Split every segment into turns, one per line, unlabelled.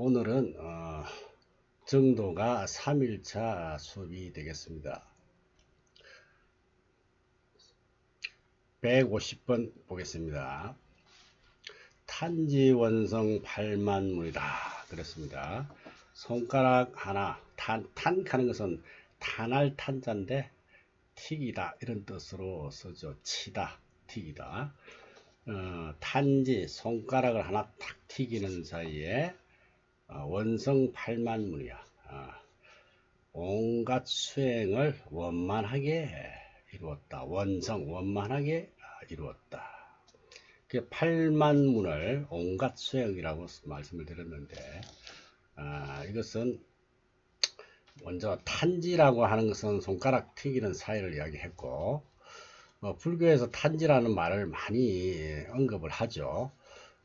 오늘은 정도가 3일차 수업이 되겠습니다. 150번 보겠습니다. 탄지원성 8만문이다 그랬습니다. 손가락 하나, 탄하는 것은 탄할 탄자인데 튀기다 이런 뜻으로 쓰죠. 치다, 튀기다. 탄지 손가락을 하나 탁 튀기는 사이에 원성 8만문이야. 온갖 수행을 원만하게 이루었다. 원만하게 이루었다. 그 8만문을 온갖 수행이라고 말씀을 드렸는데, 이것은 먼저 탄지라고 하는 것은 손가락 튀기는 사이를 이야기했고, 불교에서 탄지라는 말을 많이 언급을 하죠.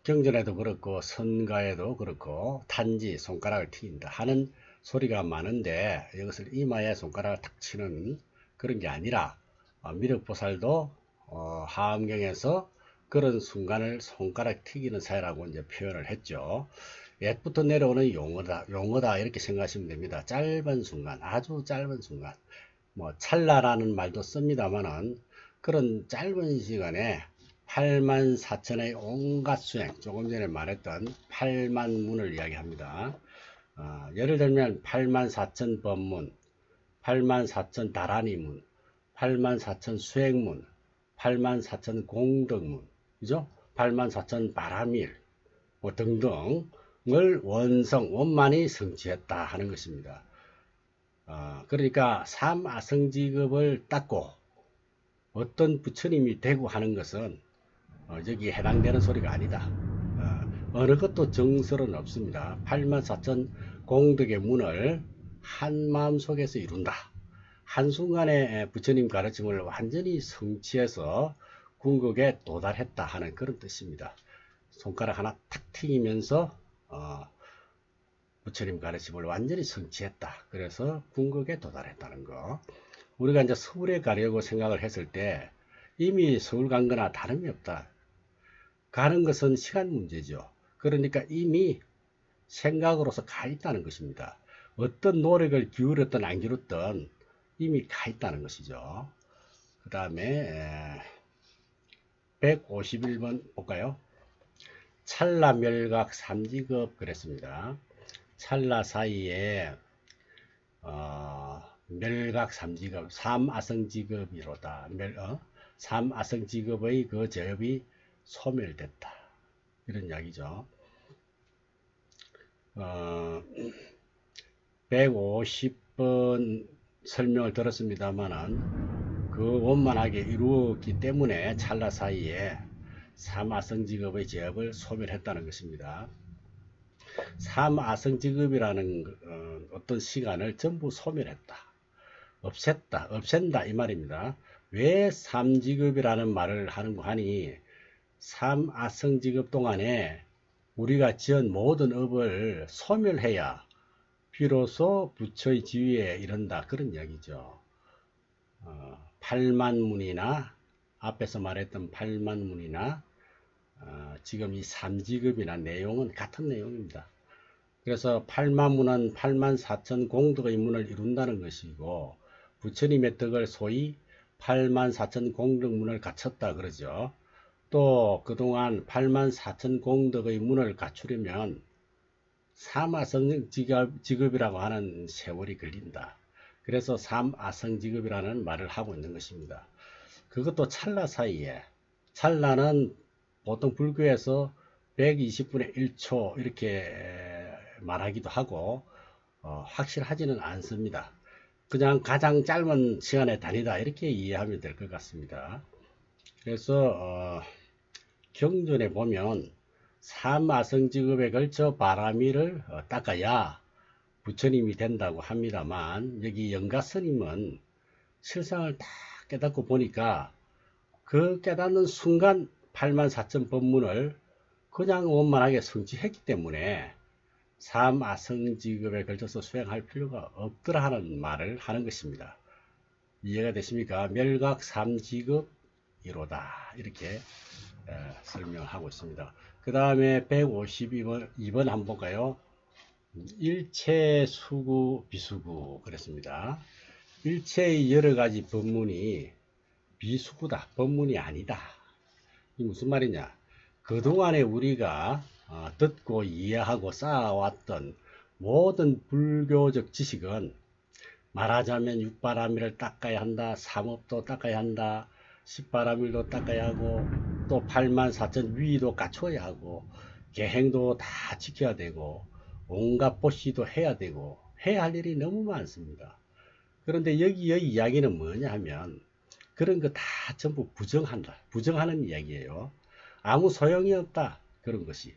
경전에도 그렇고 선가에도 그렇고 탄지 손가락을 튀긴다 하는 소리가 많은데, 이것을 이마에 손가락을 탁 치는 그런 게 아니라 미륵보살도 하암경에서 그런 순간을 손가락 튀기는 사이라고 이제 표현을 했죠. 옛부터 내려오는 용어다 이렇게 생각하시면 됩니다. 짧은 순간, 아주 짧은 순간, 뭐 찰나라는 말도 씁니다만은 그런 짧은 시간에 8만 4천의 온갖 수행, 조금 전에 말했던 8만 문을 이야기합니다. 예를 들면 8만 4천 법문, 8만 4천 다라니문, 8만 4천 수행문, 8만 4천 공덕문, 그죠? 8만 4천 바라밀 뭐 등등을 원만히 성취했다 하는 것입니다. 그러니까 삼아성지급을 닦고 어떤 부처님이 되고 하는 것은 여기 해당되는 소리가 아니다. 어느 것도 정설은 없습니다. 8만 4천 공덕의 문을 한 마음 속에서 이룬다. 한순간에 부처님 가르침을 완전히 성취해서 궁극에 도달했다 하는 그런 뜻입니다. 손가락 하나 탁 튀기면서 부처님 가르침을 완전히 성취했다. 그래서 궁극에 도달했다는 거. 우리가 이제 서울에 가려고 생각을 했을 때 이미 서울 간 거나 다름이 없다. 가는 것은 시간 문제죠. 그러니까 이미 생각으로서 가 있다는 것입니다. 어떤 노력을 기울였든 안 기울였든 이미 가 있다는 것이죠. 그 다음에 151번 볼까요? 찰나 멸각 삼지급 그랬습니다. 찰나 사이에 멸각 삼지급, 삼아성지급이로다. 삼아성지급의 그 제업이 소멸됐다. 이런 이야기죠. 150번 설명을 들었습니다만은 그 원만하게 이루었기 때문에 찰나 사이에 삼아성지급의 제업을 소멸했다는 것입니다. 삼아성지급이라는 어떤 시간을 전부 소멸했다. 없앤다 이 말입니다. 왜 삼지급이라는 말을 하는 거 하니 삼아성지급 동안에 우리가 지은 모든 업을 소멸해야 비로소 부처의 지위에 이른다 그런 이야기죠. 8만문이나 앞에서 말했던 8만문이나 지금 이 삼지급이나 내용은 같은 내용입니다. 그래서 8만문은 8만 4천 공덕의 문을 이룬다는 것이고 부처님의 덕을 소위 8만 4천 공덕문을 갖췄다 그러죠. 또 그동안 8만 4천 공덕의 문을 갖추려면 삼아성지급이라고 하는 세월이 걸린다. 그래서 삼아성지급이라는 말을 하고 있는 것입니다. 그것도 찰나 사이에, 찰나는 보통 불교에서 120분의 1초 이렇게 말하기도 하고 확실하지는 않습니다. 그냥 가장 짧은 시간에 다니다 이렇게 이해하면 될 것 같습니다. 그래서 경전에 보면 삼아성지급에 걸쳐 바라미를 닦아야 부처님이 된다고 합니다만, 여기 영가스님은 실상을 다 깨닫고 보니까 그 깨닫는 순간 8만 4천 법문을 그냥 원만하게 성취했기 때문에 삼아성지급에 걸쳐서 수행할 필요가 없더라 하는 말을 하는 것입니다. 이해가 되십니까? 멸각 삼지급 이로다 이렇게 설명하고 있습니다. 그 다음에 152번 한번 볼까요? 일체 수구 비수구 그랬습니다. 일체의 여러 가지 법문이 비수구다, 법문이 아니다. 이 무슨 말이냐? 그동안에 우리가 듣고 이해하고 쌓아왔던 모든 불교적 지식은 말하자면 육바라밀을 닦아야 한다, 삼업도 닦아야 한다, 십바라밀도 닦아야 하고, 또 84,000 위도 갖춰야 하고, 계행도 다 지켜야 되고, 온갖 보시도 해야 되고, 해야 할 일이 너무 많습니다. 그런데 여기의 이야기는 뭐냐 하면, 그런 거 다 전부 부정한다. 부정하는 이야기예요. 아무 소용이 없다. 그런 것이.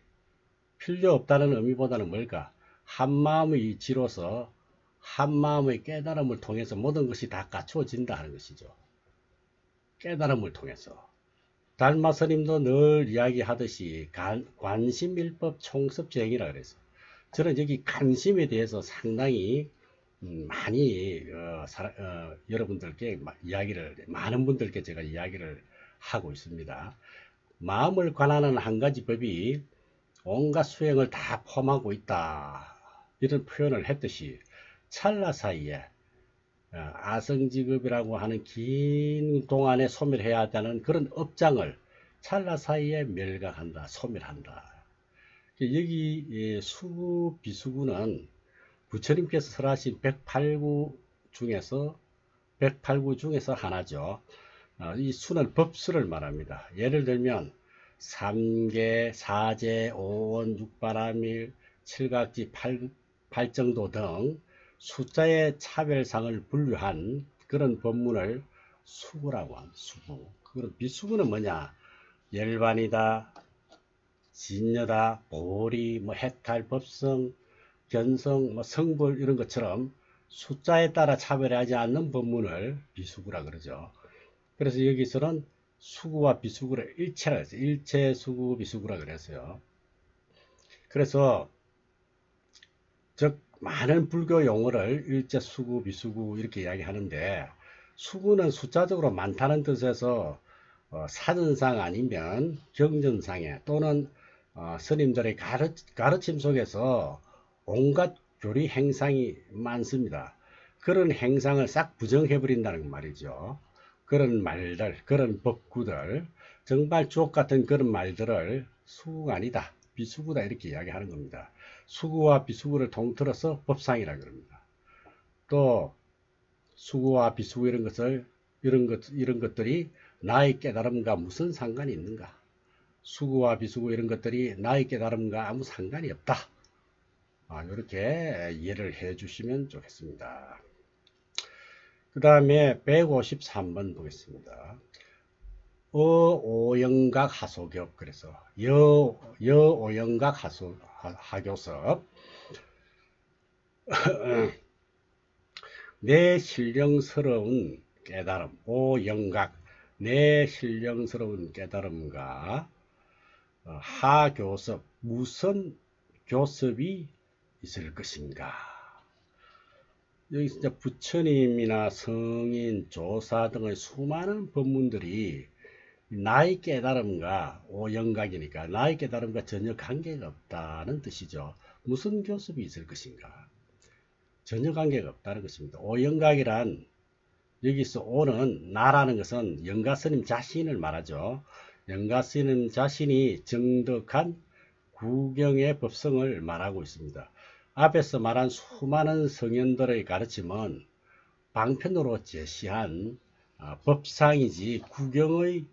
필요 없다는 의미보다는 뭘까? 한마음의 이치로서 한마음의 깨달음을 통해서 모든 것이 다 갖추어진다 하는 것이죠. 깨달음을 통해서. 달마 스님도 늘 이야기하듯이 관심일법 총섭주행이라 그래서 저는 여기 관심에 대해서 상당히 많이 여러분들께 많은 분들께 제가 이야기를 하고 있습니다. 마음을 관하는 한 가지 법이 온갖 수행을 다 포함하고 있다. 이런 표현을 했듯이 찰나 사이에 아성지급이라고 하는 긴 동안에 소멸해야 하다는 그런 업장을 찰나 사이에 멸각한다, 소멸한다. 여기 수구, 비수구는 부처님께서 설하신 108구 중에서 하나죠. 이 수는 법수를 말합니다. 예를 들면 삼계, 사제, 오원, 육바라밀, 칠각지, 팔정도 등 숫자의 차별상을 분류한 그런 법문을 수구라고 합니다. 수구. 그럼 비수구는 뭐냐? 열반이다, 진여다, 보리, 해탈, 법성, 견성, 성불 이런 것처럼 숫자에 따라 차별하지 않는 법문을 비수구라 그러죠. 그래서 여기서는 수구와 비수구를 일체라 했어요. 일체 수구 비수구라 그랬어요. 그래서 즉 많은 불교 용어를 일체 수구 비수구 이렇게 이야기하는데 수구는 숫자적으로 많다는 뜻에서 사전상 아니면 경전상에 또는 스님들의 가르침 속에서 온갖 교리 행상이 많습니다. 그런 행상을 싹 부정해버린다는 말이죠. 그런 말들, 그런 법구들, 정말 주옥같은 그런 말들을 수구가 아니다, 비수구다 이렇게 이야기하는 겁니다. 수구와 비수구를 통틀어서 법상이라 그럽니다. 또 수구와 비수구 이런 것들이 나의 깨달음과 무슨 상관이 있는가? 수구와 비수구 이런 것들이 나의 깨달음과 아무 상관이 없다. 이렇게 이해를 해 주시면 좋겠습니다. 그 다음에 153번 보겠습니다. 오영각 하소겹. 그래서 여오영각 하교섭. 내 신령스러운 깨달음, 오영각, 내 신령스러운 깨달음과 하교섭, 무슨 교섭이 있을 것인가? 여기 진짜 부처님이나 성인, 조사 등의 수많은 법문들이 나의 깨달음과 오영각이니까 나의 깨달음과 전혀 관계가 없다는 뜻이죠. 무슨 교섭이 있을 것인가? 전혀 관계가 없다는 것입니다. 오영각이란 여기서 오는 나라는 것은 영가스님 자신을 말하죠. 영가스님 자신이 정덕한 구경의 법성을 말하고 있습니다. 앞에서 말한 수많은 성현들의 가르침은 방편으로 제시한 법상이지 구경의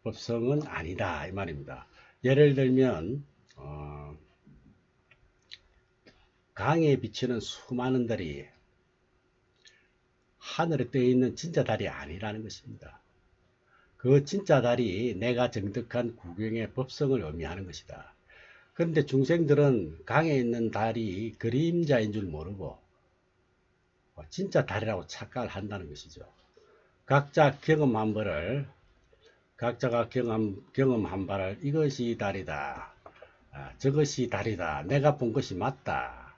법성은 아니다 이 말입니다. 예를 들면 강에 비치는 수많은 달이 하늘에 떠 있는 진짜 달이 아니라는 것입니다. 그 진짜 달이 내가 정득한 구경의 법성을 의미하는 것이다. 그런데 중생들은 강에 있는 달이 그림자인 줄 모르고 진짜 달이라고 착각을 한다는 것이죠. 각자가 경험한 바를 이것이 달이다, 저것이 달이다, 내가 본 것이 맞다,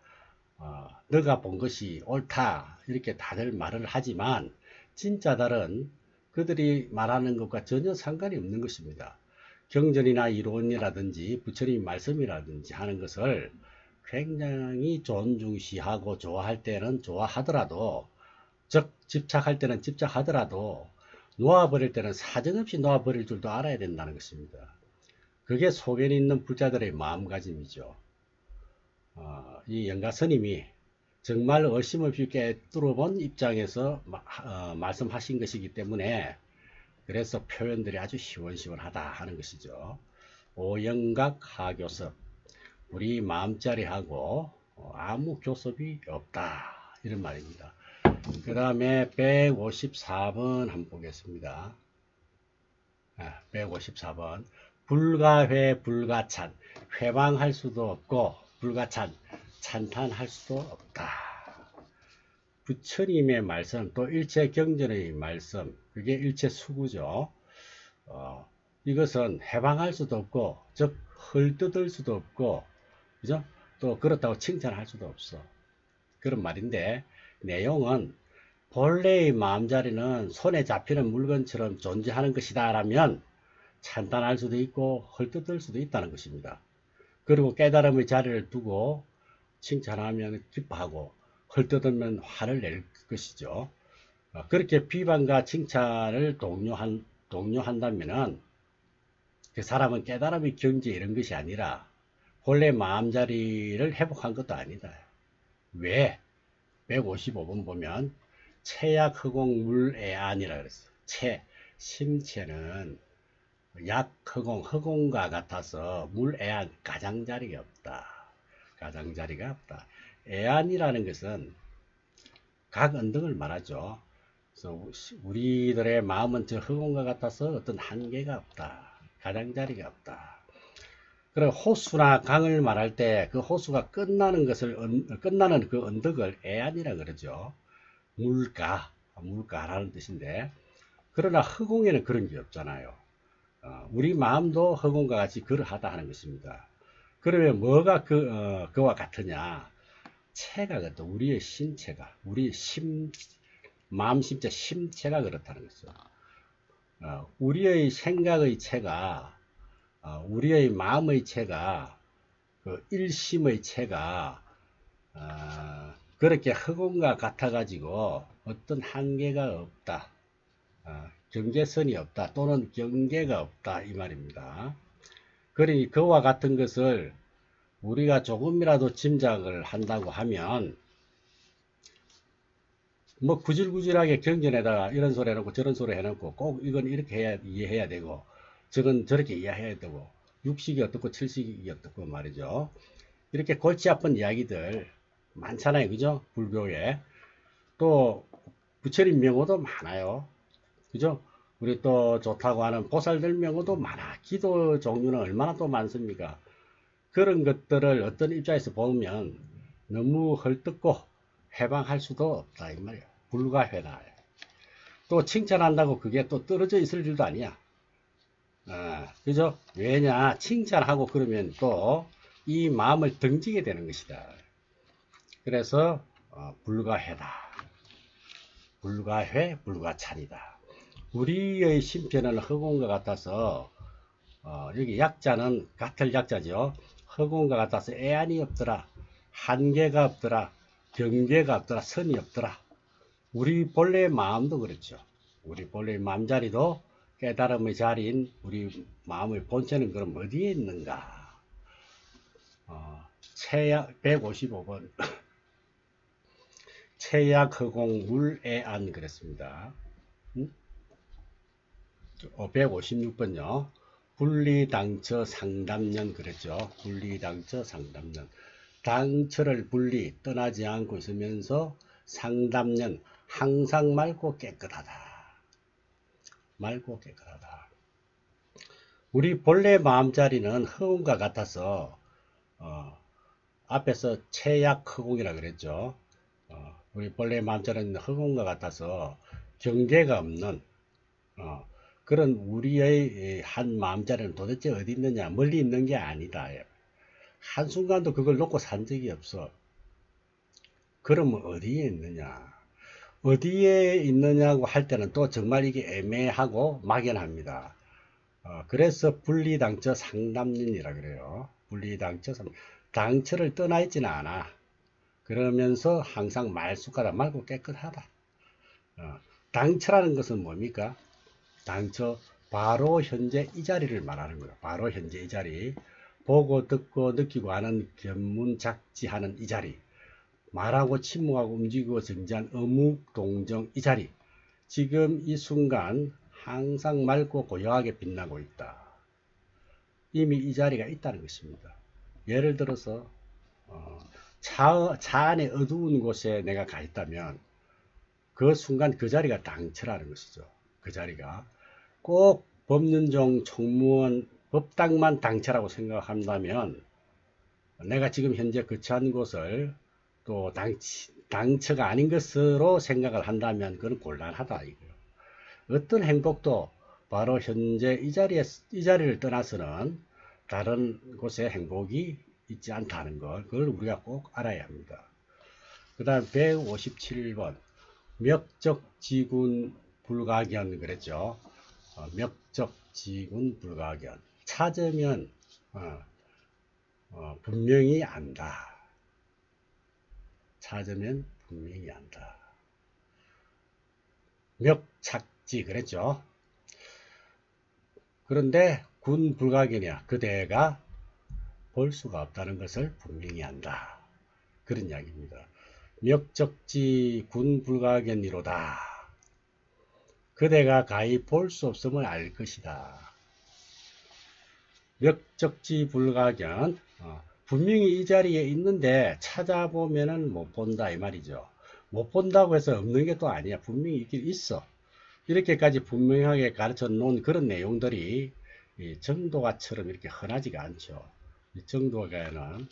너가 본 것이 옳다 이렇게 다들 말을 하지만 진짜 달은 그들이 말하는 것과 전혀 상관이 없는 것입니다. 경전이나 이론이라든지 부처님 말씀이라든지 하는 것을 굉장히 존중시하고 좋아할 때는 좋아하더라도, 즉 집착할 때는 집착하더라도 놓아버릴 때는 사정없이 놓아버릴 줄도 알아야 된다는 것입니다. 그게 속에 있는 부자들의 마음가짐이죠. 이 영가 스님이 정말 의심없이 뚫어본 입장에서 말씀하신 것이기 때문에 그래서 표현들이 아주 시원시원하다 하는 것이죠. 오영각 하교섭, 우리 마음자리하고 아무 교섭이 없다 이런 말입니다. 그 다음에 154번 한번 보겠습니다. 154번 불가회 불가찬, 회방할 수도 없고 불가찬, 찬탄할 수도 없다. 부처님의 말씀, 또 일체경전의 말씀, 그게 일체수구죠. 이것은 해방할 수도 없고, 즉 헐뜯을 수도 없고, 그죠? 또 그렇다고 칭찬할 수도 없어. 그런 말인데, 내용은 본래의 마음자리는 손에 잡히는 물건처럼 존재하는 것이다 라면 찬탄할 수도 있고 헐뜯을 수도 있다는 것입니다. 그리고 깨달음의 자리를 두고 칭찬하면 기뻐하고 헐뜯으면 화를 낼 것이죠. 그렇게 비방과 칭찬을 동요한다면 그 사람은 깨달음의 경지 이런 것이 아니라 본래 마음자리를 회복한 것도 아니다. 왜? 155번 보면 체약허공물애안이라 그랬어. 심체는 허공과 같아서 물애안 가장자리가 없다. 가장자리가 없다. 애안이라는 것은 각 언덕을 말하죠. 그래서 우리들의 마음은 저 허공과 같아서 어떤 한계가 없다. 가장자리가 없다. 그리고 호수나 강을 말할 때 그 호수가 끝나는 그 언덕을 애안이라 그러죠. 물가라는 뜻인데, 그러나 허공에는 그런 게 없잖아요. 우리 마음도 허공과 같이 그러하다 하는 것입니다. 그러면 뭐가 그와 같으냐? 체가 그렇다. 우리의 신체가, 우리의 마음, 심체, 심체가 그렇다는 거죠. 우리의 생각의 체가, 우리의 마음의 체가, 그 일심의 체가, 그렇게 허공과 같아가지고 어떤 한계가 없다. 경계선이 없다. 또는 경계가 없다. 이 말입니다. 그러니 그와 같은 것을 우리가 조금이라도 짐작을 한다고 하면 뭐 구질구질하게 경전에다가 이런 소리 해놓고 저런 소리 해놓고 꼭 이건 이렇게 이해해야 되고 저건 저렇게 이해해야 되고 육식이 어떻고 칠식이 어떻고 말이죠. 이렇게 골치 아픈 이야기들 많잖아요. 그죠? 불교에. 또 부처님 명호도 많아요. 그죠? 우리 또 좋다고 하는 보살들 명호도 많아. 기도 종류는 얼마나 또 많습니까? 그런 것들을 어떤 입장에서 보면 너무 헐뜯고 해방할 수도 없다 이 말이에요. 불가회다. 또 칭찬한다고 그게 또 떨어져 있을 줄도 아니야. 그죠? 왜냐? 칭찬하고 그러면 또 이 마음을 등지게 되는 것이다. 그래서 불가회다. 불가회, 불가찬이다. 우리의 심편은 허공과 같아서 여기 약자는 같을 약자죠. 허공과 같아서 애안이 없더라. 한계가 없더라. 경계가 없더라. 선이 없더라. 우리 본래의 마음도 그렇죠. 우리 본래의 마음자리도 깨달음의 자리인 우리 마음의 본체는 그럼 어디에 있는가? 체약 155번 체약 허공 물애안 그랬습니다. 156번요. 분리당처 상담년 그랬죠. 분리당처 상담년. 당처를 분리 떠나지 않고 있으면서 상담년 항상 맑고 깨끗하다. 맑고 깨끗하다. 우리 본래 마음자리는 허공과 같아서 앞에서 체약 허공이라 그랬죠. 우리 본래 마음자리는 허공과 같아서 경계가 없는 그런 우리의 한 마음자리는 도대체 어디 있느냐? 멀리 있는 게 아니다. 한순간도 그걸 놓고 산 적이 없어. 그러면 어디에 있느냐? 어디에 있느냐고 할 때는 또 정말 이게 애매하고 막연합니다. 그래서 분리당처 상담론이라 그래요. 분리당처, 당처를 떠나 있지는 않아. 그러면서 항상 말쑥하다, 맑고 깨끗하다. 당처라는 것은 뭡니까? 당처, 바로 현재 이 자리를 말하는 거예요. 바로 현재 이 자리. 보고 듣고 느끼고 하는 견문작지하는 이 자리. 말하고 침묵하고 움직이고 정지한 어묵 동정 이 자리. 지금 이 순간 항상 맑고 고요하게 빛나고 있다. 이미 이 자리가 있다는 것입니다. 예를 들어서 차 안에 어두운 곳에 내가 가 있다면 그 순간 그 자리가 당처라는 것이죠. 그 자리가 꼭 법륜종 총무원 법당만 당처라고 생각한다면 내가 지금 현재 거처한 곳을 또 당처가 아닌 것으로 생각을 한다면 그건 곤란하다 이거예요. 어떤 행복도 바로 현재 이 자리를 떠나서는 다른 곳에 행복이 있지 않다는 걸, 그걸 우리가 꼭 알아야 합니다. 그 다음 157번 명적지군 불가견 그랬죠. 명적지군 불가견. 찾으면 분명히 안다. 찾으면 분명히 안다. 명착지 그랬죠. 그런데 군 불가견이야. 그대가 볼 수가 없다는 것을 분명히 안다. 그런 이야기입니다. 명적지 군 불가견이로다. 그대가 가히 볼 수 없음을 알 것이다. 명적지 불가견. 분명히 이 자리에 있는데 찾아보면은 못 본다 이 말이죠. 못 본다고 해서 없는 게 또 아니야. 분명히 있긴 있어. 이렇게까지 분명하게 가르쳐 놓은 그런 내용들이 이 정도가처럼 이렇게 흔하지가 않죠. 이 정도가는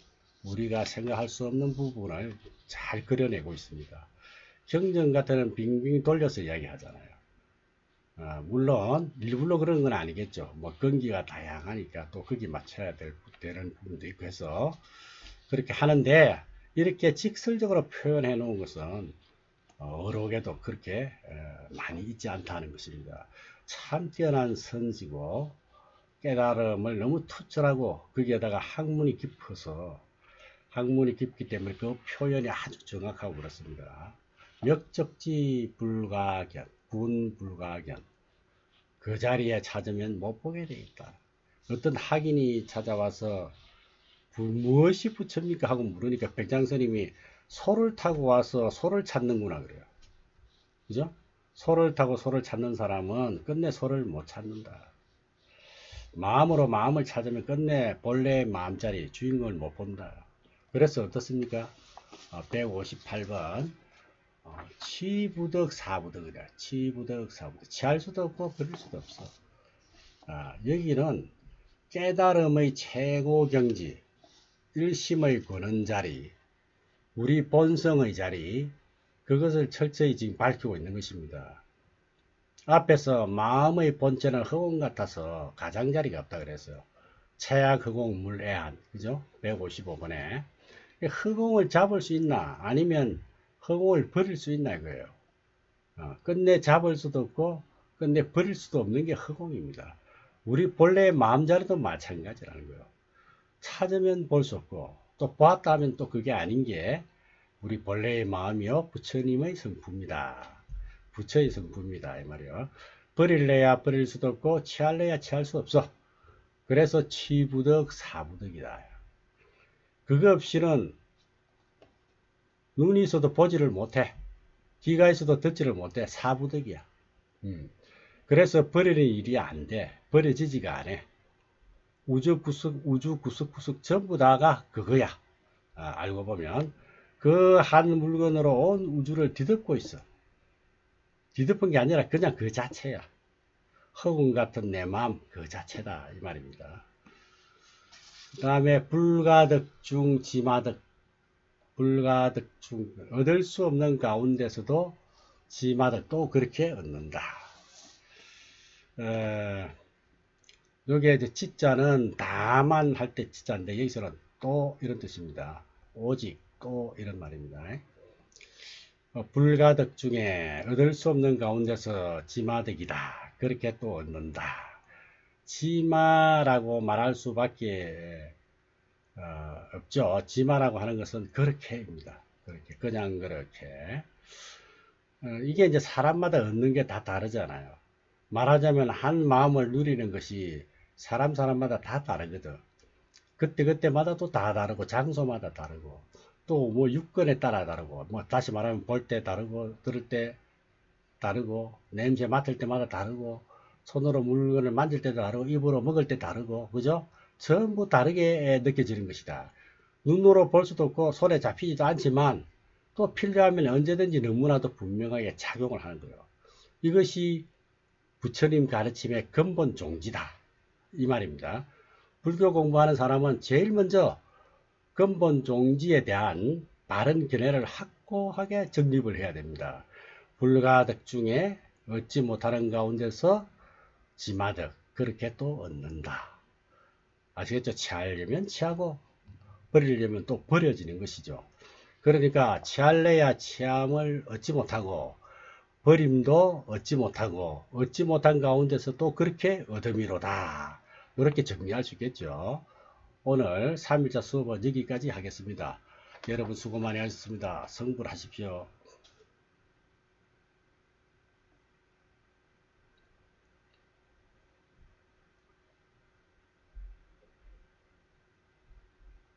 우리가 생각할 수 없는 부분을 잘 그려내고 있습니다. 경전 같은 빙빙 돌려서 이야기하잖아요. 물론 일부러 그런 건 아니겠죠. 뭐 건기가 다양하니까 또 거기 맞춰야 되는 부분도 있고 해서 그렇게 하는데 이렇게 직설적으로 표현해 놓은 것은 어록에도 그렇게 많이 있지 않다는 것입니다. 참 뛰어난 선지고 깨달음을 너무 투철하고 거기에다가 학문이 깊어서 학문이 깊기 때문에 그 표현이 아주 정확하고 그렇습니다. 명적지 불가견, 군 불가견. 그 자리에 찾으면 못 보게 되어 있다. 어떤 학인이 찾아와서 무엇이 부처입니까 하고 물으니까 백장스님이 소를 타고 와서 소를 찾는구나 그래요. 그죠? 소를 타고 소를 찾는 사람은 끝내 소를 못 찾는다. 마음으로 마음을 찾으면 끝내 본래의 마음자리 주인공을 못 본다. 그래서 어떻습니까? 158번 치부덕 사부덕이다. 치부덕 사부덕. 취할 수도 없고 버릴 수도 없어. 여기는 깨달음의 최고 경지, 일심의 거는 자리, 우리 본성의 자리, 그것을 철저히 지금 밝히고 있는 것입니다. 앞에서 마음의 본체는 허공 같아서 가장자리가 없다 그랬어요. 채약 허공 물애한, 그죠? 155번에 허공을 잡을 수 있나 아니면 허공을 버릴 수 있나 이거예요. 끝내 잡을 수도 없고 끝내 버릴 수도 없는 게 허공입니다. 우리 본래의 마음자리도 마찬가지라는 거예요. 찾으면 볼 수 없고 또 보았다 하면 또 그게 아닌 게 우리 본래의 마음이요 부처님의 성품이다. 부처의 성품이다 이 말이요. 버릴래야 버릴 수도 없고 취할래야 취할 수 없어. 그래서 취부덕 사부덕이다. 그거 없이는 눈이 있어도 보지를 못해. 귀가 있어도 듣지를 못해. 사부덕이야. 그래서 버리는 일이 안 돼. 버려지지가 않아. 우주 구석구석 전부 다가 그거야. 알고 보면 그 한 물건으로 온 우주를 뒤덮고 있어. 뒤덮은 게 아니라 그냥 그 자체야. 허공 같은 내 마음 그 자체다 이 말입니다. 그 다음에 불가득 중 지마득. 불가득 중 얻을 수 없는 가운데서도 지마득 또 그렇게 얻는다. 여기에 이제 지자는 다만 할 때 지자인데 여기서는 또 이런 뜻입니다. 오직 또 이런 말입니다. 불가득 중에 얻을 수 없는 가운데서 지마득이다. 그렇게 또 얻는다. 지마라고 말할 수밖에 없죠. 지마라고 하는 것은 그렇게입니다. 그렇게 그냥 그렇게 이게 이제 사람마다 얻는 게 다 다르잖아요. 말하자면 한 마음을 누리는 것이 사람마다 다 다르거든. 그때마다 또 다 다르고 장소마다 다르고 또 뭐 육건에 따라 다르고 뭐 다시 말하면 볼 때 다르고 들을 때 다르고 냄새 맡을 때마다 다르고 손으로 물건을 만질 때도 다르고 입으로 먹을 때 다르고 그죠? 전부 다르게 느껴지는 것이다. 눈으로 볼 수도 없고 손에 잡히지도 않지만 또 필요하면 언제든지 너무나도 분명하게 작용을 하는 거예요. 이것이 부처님 가르침의 근본 종지다. 이 말입니다. 불교 공부하는 사람은 제일 먼저 근본 종지에 대한 바른 견해를 확고하게 정립을 해야 됩니다. 불가득 중에 얻지 못하는 가운데서 지마득 그렇게 또 얻는다. 아시겠죠? 취하려면 취하고 버리려면 또 버려지는 것이죠. 그러니까 취할래야 취함을 얻지 못하고 버림도 얻지 못하고 얻지 못한 가운데서 또 그렇게 얻음이로다. 이렇게 정리할 수 있겠죠. 오늘 3일차 수업은 여기까지 하겠습니다. 여러분 수고 많이 하셨습니다. 성불하십시오.